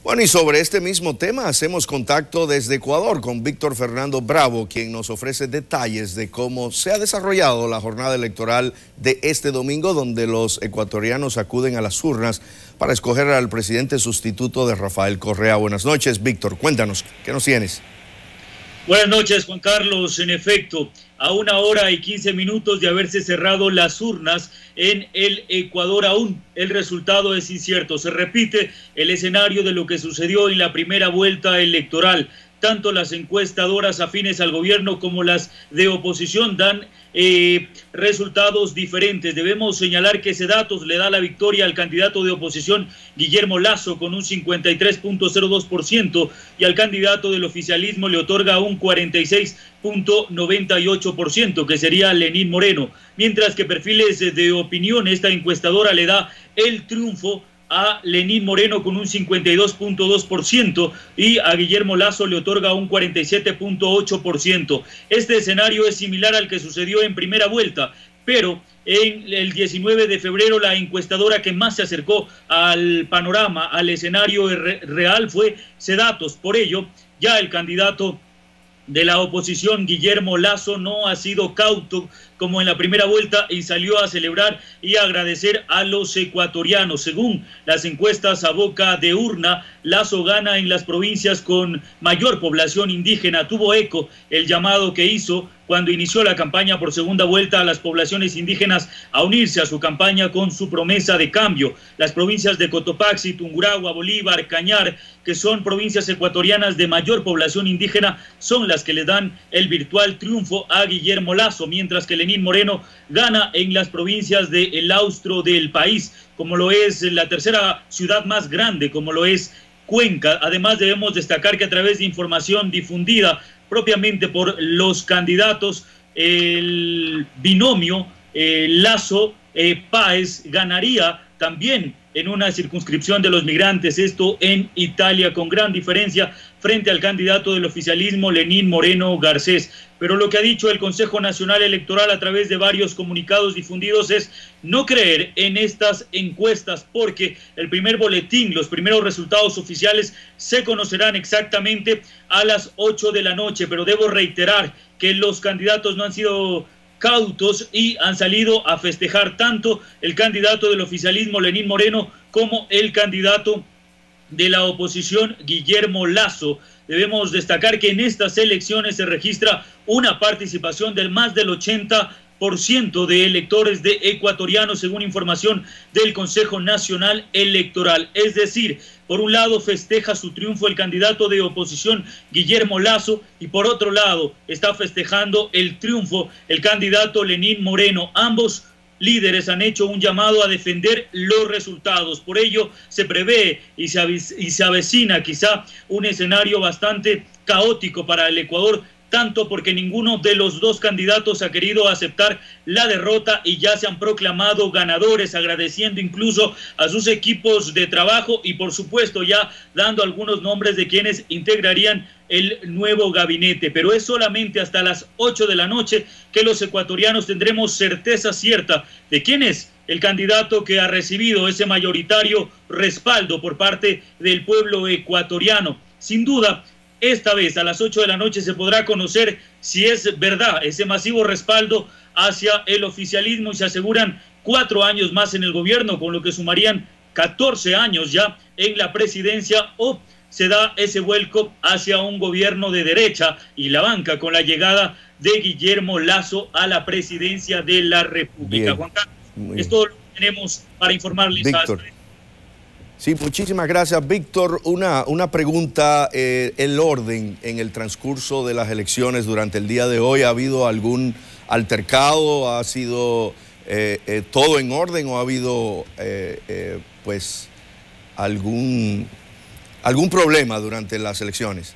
Bueno, y sobre este mismo tema hacemos contacto desde Ecuador con Víctor Fernando Bravo, quien nos ofrece detalles de cómo se ha desarrollado la jornada electoral de este domingo, donde los ecuatorianos acuden a las urnas para escoger al presidente sustituto de Rafael Correa. Buenas noches, Víctor. Cuéntanos, ¿qué nos tienes? Buenas noches, Juan Carlos. En efecto, a 1 hora y 15 minutos de haberse cerrado las urnas en el Ecuador, aún el resultado es incierto. Se repite el escenario de lo que sucedió en la primera vuelta electoral. Tanto las encuestadoras afines al gobierno como las de oposición dan resultados diferentes. Debemos señalar que ese dato le da la victoria al candidato de oposición Guillermo Lasso con un 53.02% y al candidato del oficialismo le otorga un 46.98%, que sería Lenín Moreno, mientras que perfiles de opinión, esta encuestadora le da el triunfo a Lenín Moreno con un 52.2% y a Guillermo Lasso le otorga un 47.8%. Este escenario es similar al que sucedió en primera vuelta, pero en el 19 de febrero la encuestadora que más se acercó al panorama, al escenario real, fue Cedatos. Por ello, ya el candidato de la oposición, Guillermo Lasso, no ha sido cauto como en la primera vuelta y salió a celebrar y a agradecer a los ecuatorianos. Según las encuestas a boca de urna, Lasso gana en las provincias con mayor población indígena. Tuvo eco el llamado que hizo cuando inició la campaña por segunda vuelta a las poblaciones indígenas a unirse a su campaña con su promesa de cambio. Las provincias de Cotopaxi, Tungurahua, Bolívar, Cañar, que son provincias ecuatorianas de mayor población indígena, son las que le dan el virtual triunfo a Guillermo Lasso, mientras que Lenín Moreno gana en las provincias del austro del país, como lo es la tercera ciudad más grande, como lo es Cuenca. Además, debemos destacar que a través de información difundida propiamente por los candidatos, el binomio Lasso-Páez ganaría también en una circunscripción de los migrantes, esto en Italia, con gran diferencia frente al candidato del oficialismo, Lenín Moreno Garcés. Pero lo que ha dicho el Consejo Nacional Electoral a través de varios comunicados difundidos es no creer en estas encuestas, porque el primer boletín, los primeros resultados oficiales se conocerán exactamente a las 8 de la noche, pero debo reiterar que los candidatos no han sido cautos y han salido a festejar tanto el candidato del oficialismo, Lenín Moreno, como el candidato de la oposición, Guillermo Lasso. Debemos destacar que en estas elecciones se registra una participación del más del 80% de electores de ecuatorianos, según información del Consejo Nacional Electoral. Es decir, por un lado festeja su triunfo el candidato de oposición Guillermo Lasso y por otro lado está festejando el triunfo el candidato Lenín Moreno. Ambos líderes han hecho un llamado a defender los resultados. Por ello se prevé y se avecina quizá un escenario bastante caótico para el Ecuador, tanto porque ninguno de los dos candidatos ha querido aceptar la derrota y ya se han proclamado ganadores, agradeciendo incluso a sus equipos de trabajo y por supuesto ya dando algunos nombres de quienes integrarían el nuevo gabinete. Pero es solamente hasta las 8 de la noche que los ecuatorianos tendremos certeza cierta de quién es el candidato que ha recibido ese mayoritario respaldo por parte del pueblo ecuatoriano. Sin duda, esta vez a las 8 de la noche se podrá conocer si es verdad ese masivo respaldo hacia el oficialismo y se aseguran 4 años más en el gobierno, con lo que sumarían 14 años ya en la presidencia, o se da ese vuelco hacia un gobierno de derecha y la banca con la llegada de Guillermo Lasso a la presidencia de la República. Juan Carlos, es todo lo que tenemos para informarles. Víctor. Sí, muchísimas gracias, Víctor. Una pregunta, el orden en el transcurso de las elecciones durante el día de hoy, ¿ha habido algún altercado? ¿Ha sido todo en orden o ha habido pues algún problema durante las elecciones?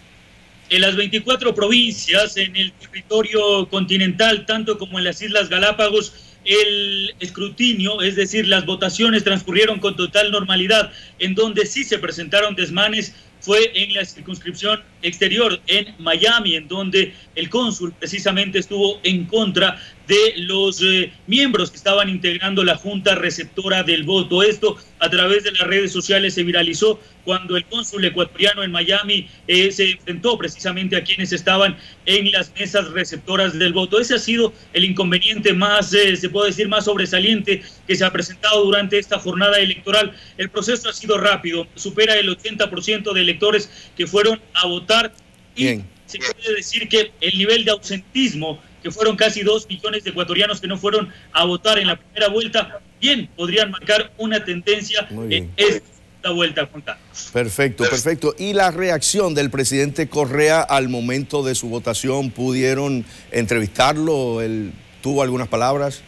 En las 24 provincias, en el territorio continental, tanto como en las Islas Galápagos, el escrutinio, es decir, las votaciones transcurrieron con total normalidad. En donde sí se presentaron desmanes fue en la circunscripción exterior, en Miami, en donde el cónsul precisamente estuvo en contra de los miembros que estaban integrando la Junta Receptora del Voto. Esto a través de las redes sociales se viralizó cuando el cónsul ecuatoriano en Miami se enfrentó precisamente a quienes estaban en las mesas receptoras del voto. Ese ha sido el inconveniente más, se puede decir, más sobresaliente que se ha presentado durante esta jornada electoral. El proceso ha sido rápido, supera el 80% de electores que fueron a votar. Bien. Y se puede decir que el nivel de ausentismo, que fueron casi 2 millones de ecuatorianos que no fueron a votar en la primera vuelta, bien podrían marcar una tendencia en esta vuelta, Juan Carlos. Perfecto, perfecto. ¿Y la reacción del presidente Correa al momento de su votación? ¿Pudieron entrevistarlo? ¿Él tuvo algunas palabras?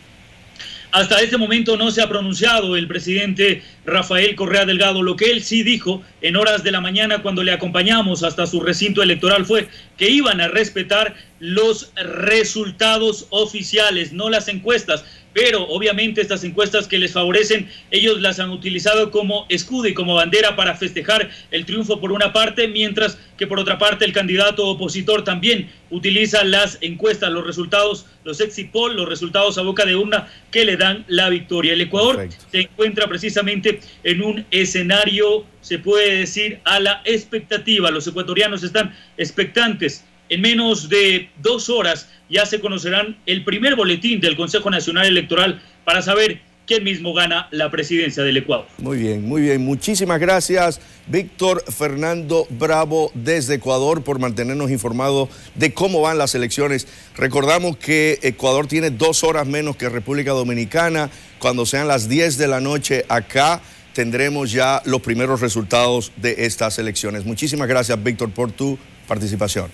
Hasta este momento no se ha pronunciado el presidente Rafael Correa Delgado. Lo que él sí dijo en horas de la mañana cuando le acompañamos hasta su recinto electoral fue que iban a respetar los resultados oficiales, no las encuestas. Pero obviamente estas encuestas que les favorecen, ellos las han utilizado como escudo y como bandera para festejar el triunfo por una parte, mientras que por otra parte el candidato opositor también utiliza las encuestas, los resultados, los exit poll, los resultados a boca de urna que le dan la victoria. El Ecuador se encuentra precisamente en un escenario, se puede decir, a la expectativa. Los ecuatorianos están expectantes. En menos de 2 horas ya se conocerán el primer boletín del Consejo Nacional Electoral para saber quién mismo gana la presidencia del Ecuador. Muy bien, muy bien. Muchísimas gracias, Víctor Fernando Bravo, desde Ecuador, por mantenernos informados de cómo van las elecciones. Recordamos que Ecuador tiene 2 horas menos que República Dominicana. Cuando sean las 10 de la noche acá, tendremos ya los primeros resultados de estas elecciones. Muchísimas gracias, Víctor, por tu participación.